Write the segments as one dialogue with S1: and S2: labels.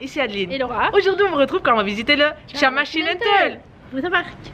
S1: ici Adeline.
S2: Et Laura.
S1: Aujourd'hui on me retrouve quand on va visiter le Chamachinentel.
S2: Vous embarque.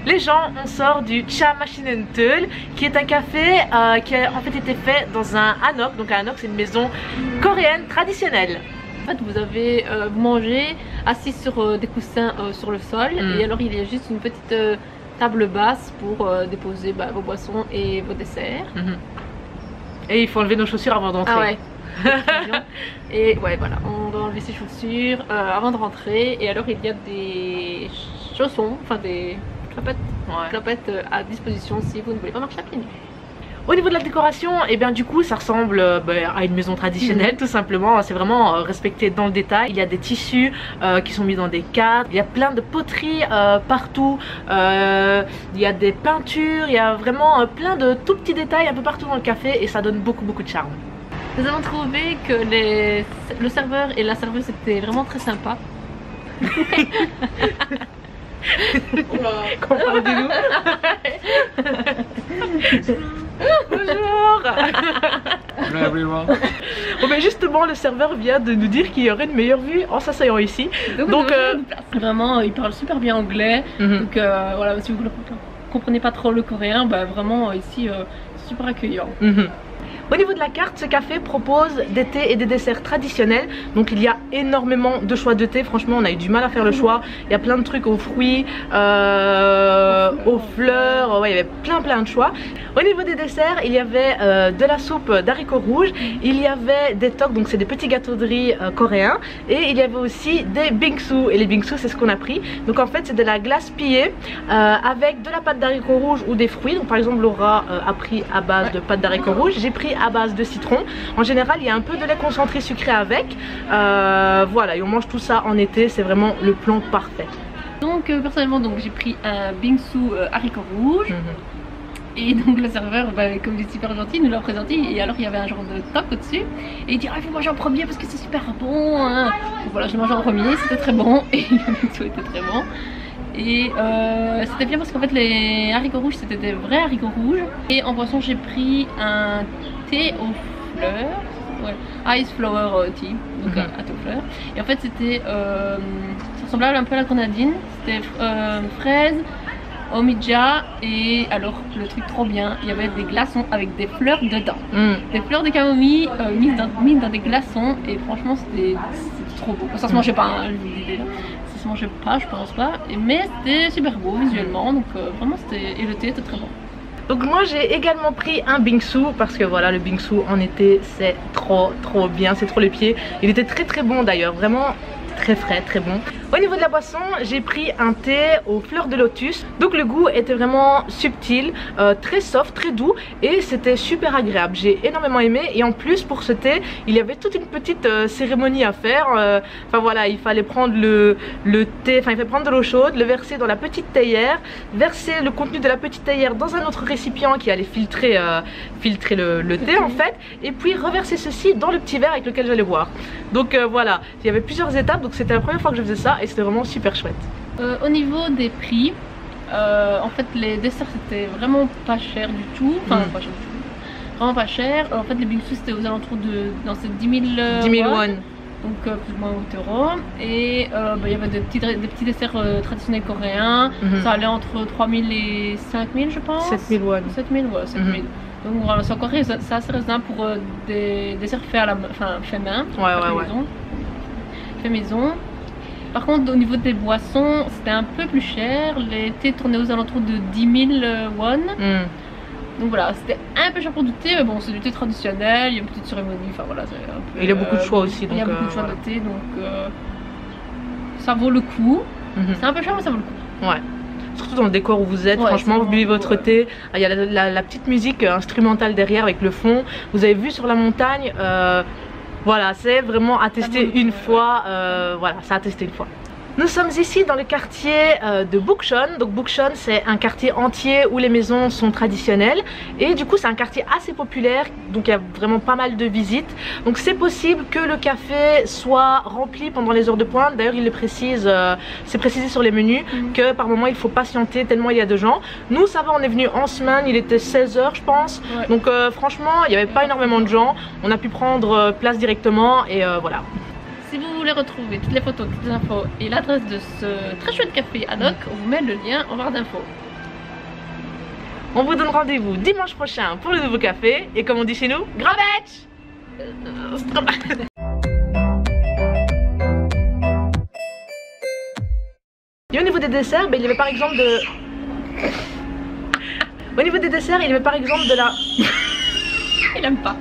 S1: Les gens, on sort du Chamachinentel, qui est un café qui a en fait été fait dans un hanok. Donc un hanok, c'est une maison coréenne traditionnelle.
S2: En fait, vous avez mangé assis sur des coussins sur le sol, et alors il y a juste une petite table basse pour déposer vos boissons et vos desserts.
S1: Et il faut enlever nos chaussures avant d'entrer.
S2: Ah ouais. Et ouais, voilà, on doit enlever ses chaussures avant de rentrer. Et alors il y a des chaussons, enfin des clopettes à disposition si vous ne voulez pas marcher à pieds nus.
S1: Au niveau de la décoration, et bien du coup ça ressemble à une maison traditionnelle tout simplement. C'est vraiment respecté dans le détail. Il y a des tissus qui sont mis dans des cadres. Il y a plein de poteries partout. Il y a des peintures. Il y a vraiment plein de tout petits détails un peu partout dans le café et ça donne beaucoup de charme.
S2: Nous avons trouvé que le serveur et la serveuse étaient vraiment très sympas.
S1: Comprenez-nous. Bonjour.
S3: Hello everyone.
S1: Bon mais justement le serveur vient de nous dire qu'il y aurait une meilleure vue en s'asseyant ici. Donc
S2: vraiment il parle super bien anglais. Donc voilà, si vous ne comprenez pas trop le coréen, bah vraiment ici c'est super accueillant.
S1: Au niveau de la carte, ce café propose des thés et des desserts traditionnels. Donc il y a énormément de choix de thé. Franchement on a eu du mal à faire le choix. Il y a plein de trucs aux fruits, aux fleurs. Ouais, il y avait plein de choix. Au niveau des desserts, il y avait de la soupe d'haricots rouges. Il y avait des toks, donc c'est des petits gâteaux de riz coréens. Et il y avait aussi des bingsu. Et les bingsu c'est ce qu'on a pris. Donc en fait c'est de la glace pillée avec de la pâte d'haricots rouges ou des fruits. Donc par exemple Laura a pris à base de pâte d'haricots rouges. J'ai pris à base de citron. En général il y a un peu de lait concentré sucré avec. Voilà, et on mange tout ça en été, c'est vraiment le plan parfait.
S2: Donc personnellement j'ai pris un bingsu haricots rouges. Et donc le serveur, comme il est super gentil, nous l'a présenté. Et alors il y avait un genre de toc au-dessus. Et il dit il faut manger en premier parce que c'est super bon hein. Donc voilà, j'ai mangé en premier, c'était très bon. Et le bingsu était très bon. Et c'était bien parce qu'en fait les haricots rouges c'était des vrais haricots rouges. Et en boisson j'ai pris un thé aux fleurs, ice flower tea, donc à thé aux fleurs. Et en fait c'était, ça ressemblait un peu à la grenadine, c'était fraise, omija et alors le truc trop bien, il y avait des glaçons avec des fleurs dedans. Des fleurs de camomille mises dans des glaçons et franchement c'était trop beau. Ça se mangeait pas, hein, l'idée là. Ça se mangeait pas, je pense pas, mais c'était super beau visuellement, donc vraiment c'était, et le thé était très bon.
S1: Donc moi j'ai également pris un bingsu parce que voilà le bingsu en été c'est trop bien, c'est trop les pieds. Il était très bon d'ailleurs, vraiment très frais, très bon. Au niveau de la boisson, j'ai pris un thé aux fleurs de lotus. Donc le goût était vraiment subtil, très soft, très doux et c'était super agréable. J'ai énormément aimé et en plus pour ce thé, il y avait toute une petite cérémonie à faire. Enfin voilà, il fallait prendre le thé, enfin il fallait prendre de l'eau chaude, le verser dans la petite théière, verser le contenu de la petite théière dans un autre récipient qui allait filtrer le thé en fait, et puis reverser ceci dans le petit verre avec lequel j'allais boire. Donc voilà, il y avait plusieurs étapes, donc c'était la première fois que je faisais ça et c'était vraiment super chouette.
S2: Au niveau des prix, en fait les desserts c'était vraiment pas cher du tout, enfin pas cher du tout, vraiment pas cher. En fait les bingsu c'était aux alentours de dans ces 10 000 won, donc plus ou moins 8 €. Et il y avait des petits desserts traditionnels coréens, ça allait entre 3 000 et 5 000 je pense.
S1: 7 000 won.
S2: 7 000, ouais, 7 000. Donc voilà, c'est encore assez raisonnable pour des desserts faits à la fait main, fait maison. Par contre au niveau des boissons c'était un peu plus cher, les thés tournaient aux alentours de 10 000 won. Donc voilà, c'était un peu cher pour du thé, mais bon c'est du thé traditionnel, il y a une petite cérémonie, enfin voilà. Un peu,
S1: il y a beaucoup de choix aussi.
S2: Il y a beaucoup de choix de thé, donc ça vaut le coup. C'est un peu cher mais ça vaut le coup. Ouais.
S1: Surtout dans le décor où vous êtes, franchement vous buvez votre thé, il y a la petite musique instrumentale derrière avec le fond, vous avez vu sur la montagne, voilà c'est vraiment à tester une fois, voilà ça a testé une fois. Nous sommes ici dans le quartier de Bukchon. Donc Bukchon c'est un quartier entier où les maisons sont traditionnelles et du coup c'est un quartier assez populaire, donc il y a vraiment pas mal de visites. Donc c'est possible que le café soit rempli pendant les heures de pointe. D'ailleurs il le précise, c'est précisé sur les menus que par moment il faut patienter tellement il y a de gens. Nous ça va, on est venu en semaine, il était 16 h je pense, donc franchement il n'y avait pas énormément de gens, on a pu prendre place directement et voilà.
S2: Si vous voulez retrouver toutes les photos, toutes les infos et l'adresse de ce très chouette café Hanok, on vous met le lien en barre d'infos.
S1: On vous donne rendez-vous dimanche prochain pour le nouveau café et comme on dit chez nous, Grabetch. Et au niveau des desserts, il y avait par exemple de... Au niveau des desserts, il y avait par exemple de la...
S2: Il aime pas.